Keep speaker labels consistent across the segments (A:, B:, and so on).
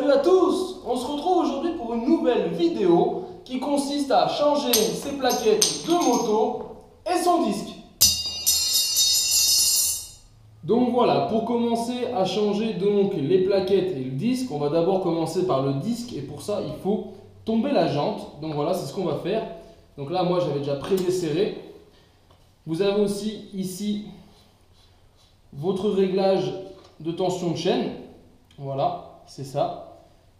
A: Salut à tous! On se retrouve aujourd'hui pour une nouvelle vidéo qui consiste à changer ses plaquettes de moto et son disque. Donc voilà, pour commencer à changer donc les plaquettes et le disque, on va d'abord commencer par le disque et pour ça il faut tomber la jante. Donc voilà, c'est ce qu'on va faire. Donc là moi j'avais déjà pré-desserré. Vous avez aussi ici votre réglage de tension de chaîne. Voilà, c'est ça.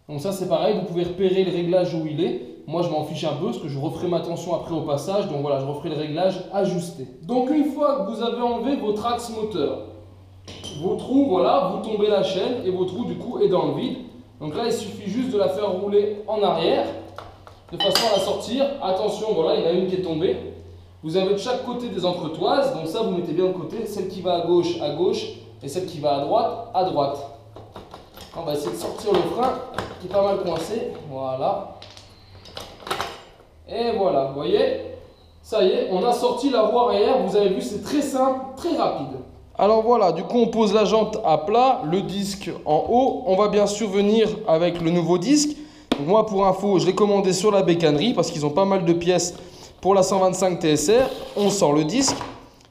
A: Donc ça c'est pareil, vous pouvez repérer le réglage où il est. Moi je m'en fiche un peu parce que je referai ma tension après au passage. Donc voilà, je referai le réglage ajusté. Donc une fois que vous avez enlevé votre axe moteur, vos trous, voilà, vous tombez la chaîne et votre roue du coup est dans le vide. Donc là il suffit juste de la faire rouler en arrière de façon à la sortir. Attention, voilà, il y en a une qui est tombée. Vous avez de chaque côté des entretoises, donc ça vous mettez bien de côté, celle qui va à gauche et celle qui va à droite. On va essayer de sortir le frein qui est pas mal coincé, voilà. Et voilà, vous voyez, ça y est, on a sorti la roue arrière, vous avez vu, c'est très simple, très rapide. Alors voilà, du coup on pose la jante à plat, le disque en haut, on va bien sûr venir avec le nouveau disque. Donc moi pour info, je l'ai commandé sur la bécannerie parce qu'ils ont pas mal de pièces. Pour la 125 TSR, on sort le disque,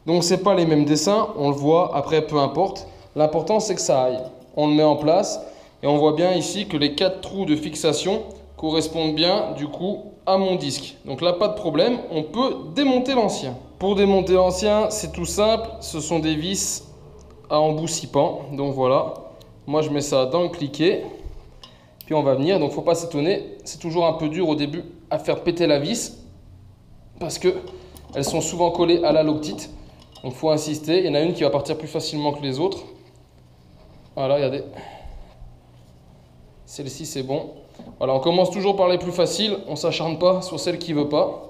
A: donc c'est pas les mêmes dessins, on le voit, après peu importe. L'important c'est que ça aille. On le met en place et on voit bien ici que les 4 trous de fixation correspondent bien du coup à mon disque. Donc là pas de problème, on peut démonter l'ancien. Pour démonter l'ancien, c'est tout simple, ce sont des vis à embout scippant. Donc voilà, moi je mets ça dans le cliquet, puis on va venir, donc faut pas s'étonner, c'est toujours un peu dur au début à faire péter la vis, parce qu'elles sont souvent collées à la loctite. Donc il faut insister. Il y en a une qui va partir plus facilement que les autres. Voilà, regardez. Celle-ci, c'est bon. Voilà, on commence toujours par les plus faciles. On ne s'acharne pas sur celle qui ne veut pas.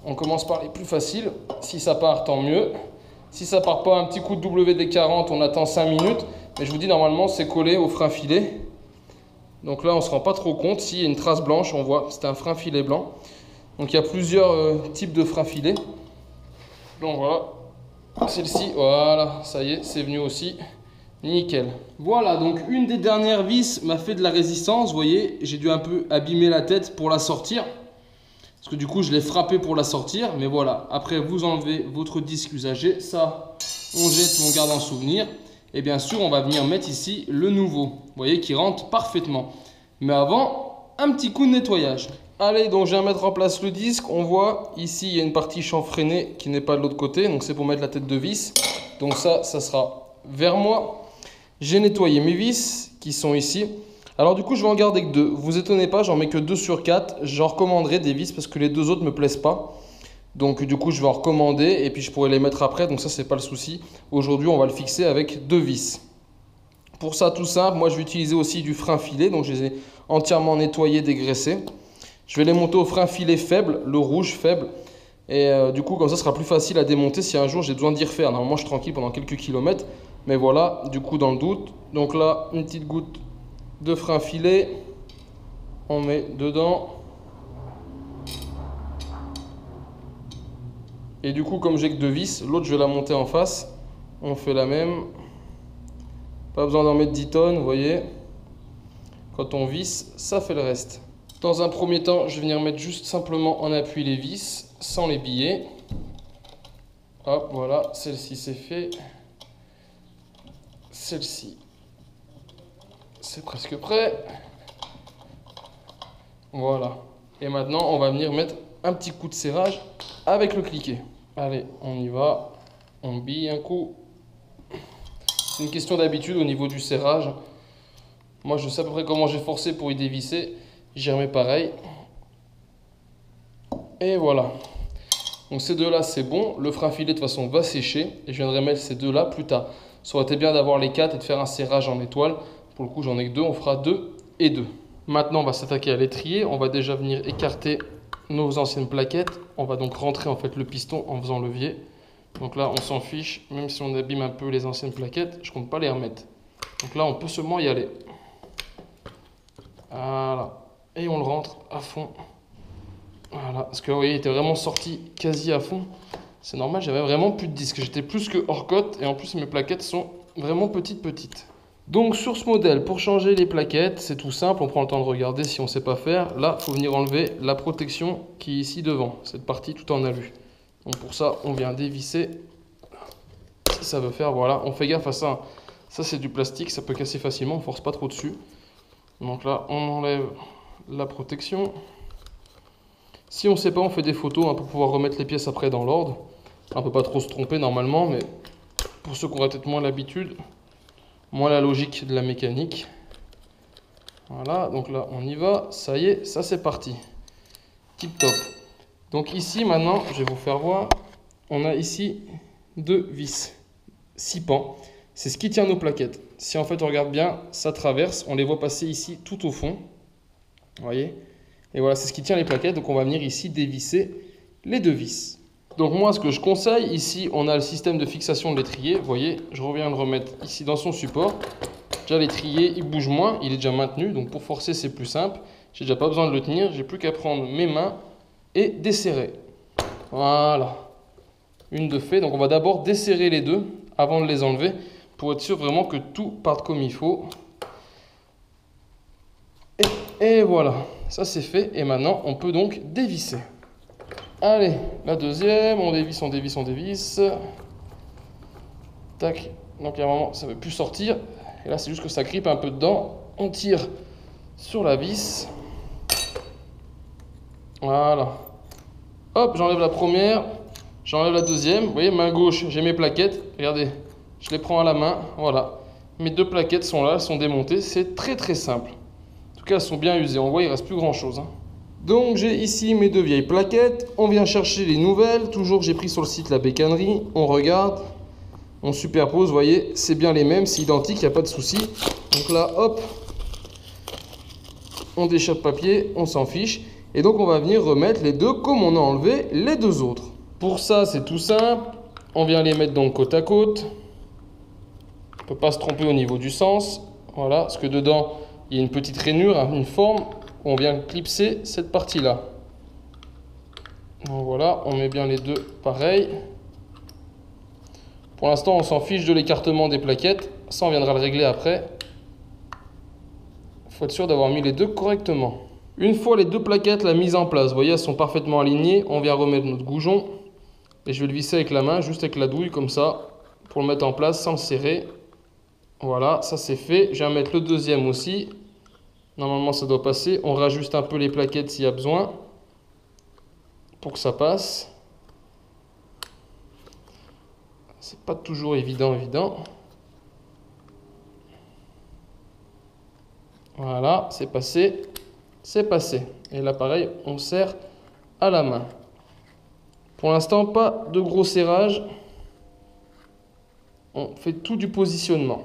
A: On commence par les plus faciles. Si ça part, tant mieux. Si ça part pas, un petit coup de WD-40, on attend 5 minutes. Mais je vous dis, normalement, c'est collé au frein filet. Donc là, on ne se rend pas trop compte. S'il y a une trace blanche, on voit, c'est un frein filet blanc. Donc il y a plusieurs types de freins filets. Donc voilà, celle-ci, voilà, ça y est, c'est venu aussi. Nickel. Voilà, donc une des dernières vis m'a fait de la résistance. Vous voyez, j'ai dû un peu abîmer la tête pour la sortir. Parce que du coup, je l'ai frappé pour la sortir. Mais voilà, après vous enlevez votre disque usagé. Ça, on jette, on garde en souvenir. Et bien sûr, on va venir mettre ici le nouveau. Vous voyez, qui rentre parfaitement. Mais avant, un petit coup de nettoyage. Allez, donc je viens mettre en place le disque. On voit ici, il y a une partie chanfreinée qui n'est pas de l'autre côté. Donc c'est pour mettre la tête de vis. Donc ça sera vers moi. J'ai nettoyé mes vis qui sont ici. Alors du coup, je vais en garder que 2. Vous étonnez pas, j'en mets que 2 sur 4. J'en recommanderai des vis parce que les 2 autres ne me plaisent pas. Donc du coup, je vais en recommander et puis je pourrai les mettre après. Donc ça, c'est pas le souci. Aujourd'hui, on va le fixer avec 2 vis. Pour ça, tout simple, moi je vais utiliser aussi du frein filet. Donc je les ai entièrement nettoyés, dégraissés. Je vais les monter au frein filet faible, le rouge faible. Et du coup, comme ça sera plus facile à démonter si un jour j'ai besoin d'y refaire. Normalement, je suis tranquille pendant quelques kilomètres. Mais voilà, du coup, dans le doute. Donc là, une petite goutte de frein filet. On met dedans. Et du coup, comme j'ai que 2 vis, l'autre, je vais la monter en face. On fait la même. Pas besoin d'en mettre 10 tonnes, vous voyez. Quand on visse, ça fait le reste. Dans un premier temps, je vais venir mettre juste simplement en appui les vis, sans les billets. Hop, voilà, celle-ci c'est fait. Celle-ci, c'est presque prêt. Voilà. Et maintenant, on va venir mettre un petit coup de serrage avec le cliquet. Allez, on y va. On bille un coup. C'est une question d'habitude au niveau du serrage. Moi, je sais à peu près comment j'ai forcé pour y dévisser. J'y remets pareil. Et voilà. Donc ces 2-là, c'est bon. Le frein filet, de toute façon, va sécher. Et je viendrai mettre ces 2-là plus tard. Ça aurait été bien d'avoir les 4 et de faire un serrage en étoile. Pour le coup, j'en ai que 2. On fera 2 et 2. Maintenant, on va s'attaquer à l'étrier. On va déjà venir écarter nos anciennes plaquettes. On va donc rentrer en fait le piston en faisant levier. Donc là, on s'en fiche. Même si on abîme un peu les anciennes plaquettes, je ne compte pas les remettre. Donc là, on peut seulement y aller. Voilà. Et on le rentre à fond. Voilà. Parce que vous voyez, il était vraiment sorti quasi à fond. C'est normal, j'avais vraiment plus de disque. J'étais plus que hors cote. Et en plus, mes plaquettes sont vraiment petites. Donc sur ce modèle, pour changer les plaquettes, c'est tout simple, on prend le temps de regarder si on ne sait pas faire. Là, il faut venir enlever la protection qui est ici devant, cette partie tout en alu. Donc pour ça, on vient dévisser. Si ça veut faire, voilà, on fait gaffe à ça. Ça c'est du plastique, ça peut casser facilement, on ne force pas trop dessus. Donc là, on enlève la protection. Si on ne sait pas, on fait des photos pour pouvoir remettre les pièces après dans l'ordre. On ne peut pas trop se tromper normalement, mais pour ceux qui auraient peut-être moins l'habitude, moins la logique de la mécanique. Voilà, donc là on y va, ça y est, ça c'est parti. Tip top. Donc ici maintenant, je vais vous faire voir, on a ici 2 vis, 6 pans. C'est ce qui tient nos plaquettes. Si en fait on regarde bien, ça traverse, on les voit passer ici tout au fond. Vous voyez? Et voilà, c'est ce qui tient les plaquettes, donc on va venir ici dévisser les 2 vis. Donc moi, ce que je conseille, ici, on a le système de fixation de l'étrier. Vous voyez, je reviens le remettre ici dans son support. Déjà, l'étrier, il bouge moins, il est déjà maintenu. Donc pour forcer, c'est plus simple. J'ai déjà pas besoin de le tenir. J'ai plus qu'à prendre mes mains et desserrer. Voilà. Une de fait. Donc on va d'abord desserrer les deux avant de les enlever pour être sûr vraiment que tout parte comme il faut. Et voilà. Ça, c'est fait. Et maintenant, on peut donc dévisser. Allez, la deuxième, on dévisse, on dévisse, on dévisse. Tac, donc à un moment, ça ne veut plus sortir. Et là, c'est juste que ça grippe un peu dedans. On tire sur la vis. Voilà. Hop, j'enlève la première, j'enlève la deuxième. Vous voyez, main gauche, j'ai mes plaquettes. Regardez, je les prends à la main. Voilà. Mes 2 plaquettes sont là, elles sont démontées. C'est très très simple. En tout cas, elles sont bien usées. On voit, il ne reste plus grand-chose. Donc j'ai ici mes 2 vieilles plaquettes, on vient chercher les nouvelles, toujours j'ai pris sur le site La Bécannerie, on regarde, on superpose, vous voyez, c'est bien les mêmes, c'est identique, il n'y a pas de souci. Donc là, hop, on déchape papier, on s'en fiche, et donc on va venir remettre les 2 comme on a enlevé les 2 autres. Pour ça, c'est tout simple, on vient les mettre donc côte à côte, on ne peut pas se tromper au niveau du sens, voilà, parce que dedans, il y a une petite rainure, une forme. On vient clipser cette partie-là. Donc voilà, on met bien les 2 pareil. Pour l'instant, on s'en fiche de l'écartement des plaquettes. Ça, on viendra le régler après. Il faut être sûr d'avoir mis les 2 correctement. Une fois les 2 plaquettes la mise en place, vous voyez, elles sont parfaitement alignées. On vient remettre notre goujon. Et je vais le visser avec la main, juste avec la douille, comme ça, pour le mettre en place sans le serrer. Voilà, ça c'est fait. Je vais mettre le deuxième aussi. Normalement, ça doit passer. On rajuste un peu les plaquettes s'il y a besoin pour que ça passe. C'est pas toujours évident. Voilà, c'est passé. C'est passé. Et là, pareil, on serre à la main. Pour l'instant, pas de gros serrage. On fait tout du positionnement.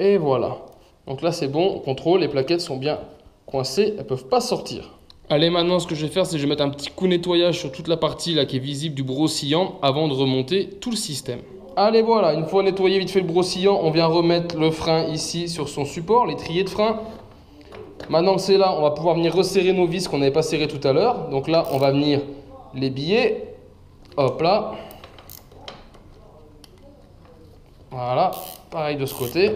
A: Et voilà. Donc là, c'est bon. On contrôle. Les plaquettes sont bien coincées. Elles ne peuvent pas sortir. Allez, maintenant, ce que je vais faire, c'est que je vais mettre un petit coup nettoyage sur toute la partie là qui est visible du brossillant avant de remonter tout le système. Allez, voilà. Une fois nettoyé vite fait le brossillant, on vient remettre le frein ici sur son support, l'étrier de frein. Maintenant que c'est là, on va pouvoir venir resserrer nos vis qu'on n'avait pas serrées tout à l'heure. Donc là, on va venir les biller. Hop là. Voilà. Pareil de ce côté.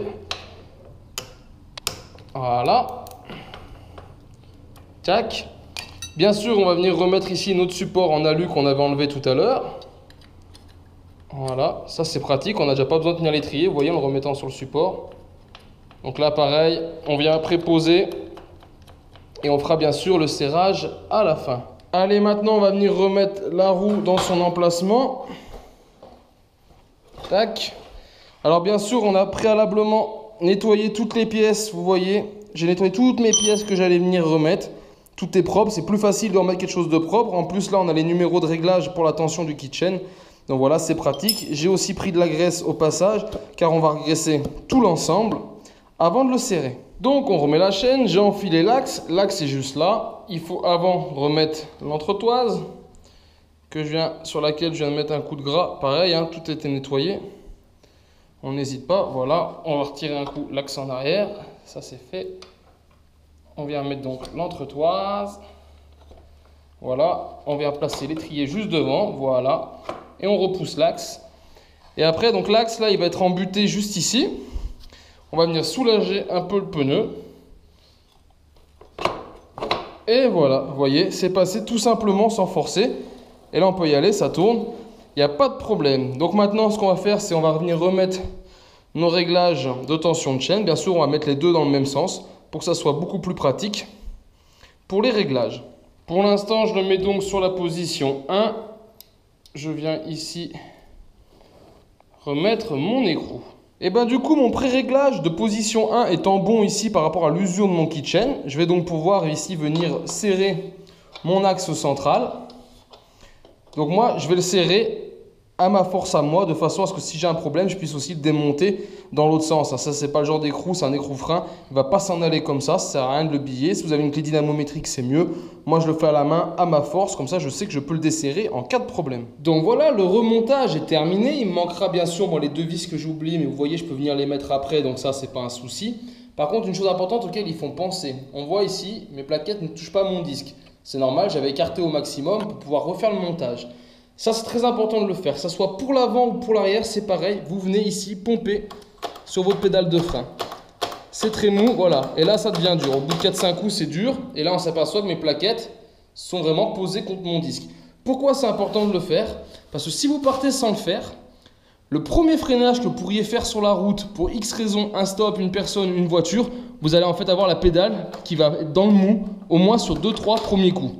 A: Voilà. Tac. Bien sûr, on va venir remettre ici notre support en alu qu'on avait enlevé tout à l'heure. Voilà, ça c'est pratique, on n'a déjà pas besoin de tenir l'étrier, vous voyez, en le remettant sur le support. Donc là, pareil, on vient préposer et on fera bien sûr le serrage à la fin. Allez, maintenant, on va venir remettre la roue dans son emplacement. Tac. Alors bien sûr, on a préalablement nettoyé toutes les pièces, vous voyez. J'ai nettoyé toutes mes pièces que j'allais venir remettre. Tout est propre, c'est plus facile de remettre quelque chose de propre. En plus, là, on a les numéros de réglage pour la tension du kitchen. Donc voilà, c'est pratique. J'ai aussi pris de la graisse au passage, car on va regraisser tout l'ensemble avant de le serrer. Donc on remet la chaîne, j'ai enfilé l'axe. L'axe est juste là. Il faut avant remettre l'entretoise, sur laquelle je viens de mettre un coup de gras. Pareil, hein, tout était nettoyé. On n'hésite pas, voilà. On va retirer un coup l'axe en arrière. Ça c'est fait. On vient mettre donc l'entretoise. Voilà, on vient placer l'étrier juste devant, voilà. Et on repousse l'axe. Et après, donc l'axe là, il va être embuté juste ici. On va venir soulager un peu le pneu. Et voilà, vous voyez, c'est passé tout simplement sans forcer. Et là, on peut y aller, ça tourne. Il n'y a pas de problème. Donc maintenant, ce qu'on va faire, c'est on va revenir remettre nos réglages de tension de chaîne. Bien sûr, on va mettre les deux dans le même sens pour que ça soit beaucoup plus pratique pour les réglages. Pour l'instant, je le mets donc sur la position 1. Je viens ici remettre mon écrou. Et bien du coup, mon pré-réglage de position 1 étant bon ici par rapport à l'usure de mon keychain, je vais donc pouvoir ici venir serrer mon axe central. Donc moi, je vais le serrer à ma force à moi, de façon à ce que si j'ai un problème, je puisse aussi le démonter dans l'autre sens. Ça, c'est pas le genre d'écrou, c'est un écrou frein. Il va pas s'en aller comme ça sert à rien de le biller. Si vous avez une clé dynamométrique, c'est mieux. Moi, je le fais à la main, à ma force. Comme ça, je sais que je peux le desserrer en cas de problème. Donc voilà, le remontage est terminé. Il me manquera bien sûr les deux vis que j'ai oubliées, mais vous voyez, je peux venir les mettre après. Donc ça, c'est pas un souci. Par contre, une chose importante auquel ils font penser. On voit ici, mes plaquettes ne touchent pas mon disque. C'est normal, j'avais écarté au maximum pour pouvoir refaire le montage. Ça, c'est très important de le faire. Que ce soit pour l'avant ou pour l'arrière, c'est pareil. Vous venez ici pomper sur votre pédale de frein. C'est très mou, voilà. Et là, ça devient dur. Au bout de 4-5 coups, c'est dur. Et là, on s'aperçoit que mes plaquettes sont vraiment posées contre mon disque. Pourquoi c'est important de le faire? Parce que si vous partez sans le faire, le premier freinage que vous pourriez faire sur la route, pour X raison, un stop, une personne, une voiture, vous allez en fait avoir la pédale qui va être dans le mou, au moins sur 2-3 premiers coups.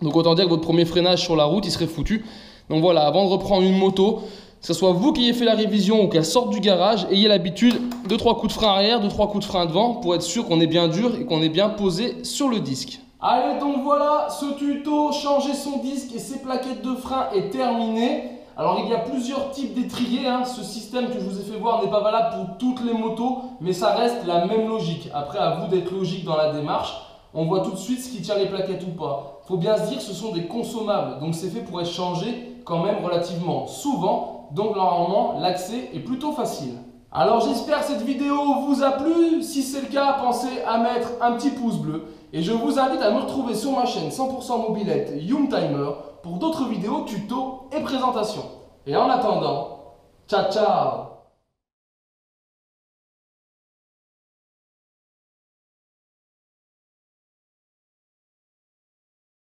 A: Donc autant dire que votre premier freinage sur la route, il serait foutu. Donc voilà, avant de reprendre une moto, que ce soit vous qui ayez fait la révision ou qu'elle sorte du garage, ayez l'habitude de 2-3 coups de frein arrière, 2-3 coups de frein devant pour être sûr qu'on est bien dur et qu'on est bien posé sur le disque. Allez, donc voilà, ce tuto changer son disque et ses plaquettes de frein est terminé. Alors il y a plusieurs types d'étriers, hein. Ce système que je vous ai fait voir n'est pas valable pour toutes les motos, mais ça reste la même logique. Après, à vous d'être logique dans la démarche. On voit tout de suite ce qui tient les plaquettes ou pas. Il faut bien se dire que ce sont des consommables, donc c'est fait pour être changé quand même relativement souvent. Donc normalement, l'accès est plutôt facile. Alors j'espère que cette vidéo vous a plu. Si c'est le cas, pensez à mettre un petit pouce bleu. Et je vous invite à me retrouver sur ma chaîne 100% mobilette Youngtimer pour d'autres vidéos, tutos et présentations. Et en attendant, ciao ciao!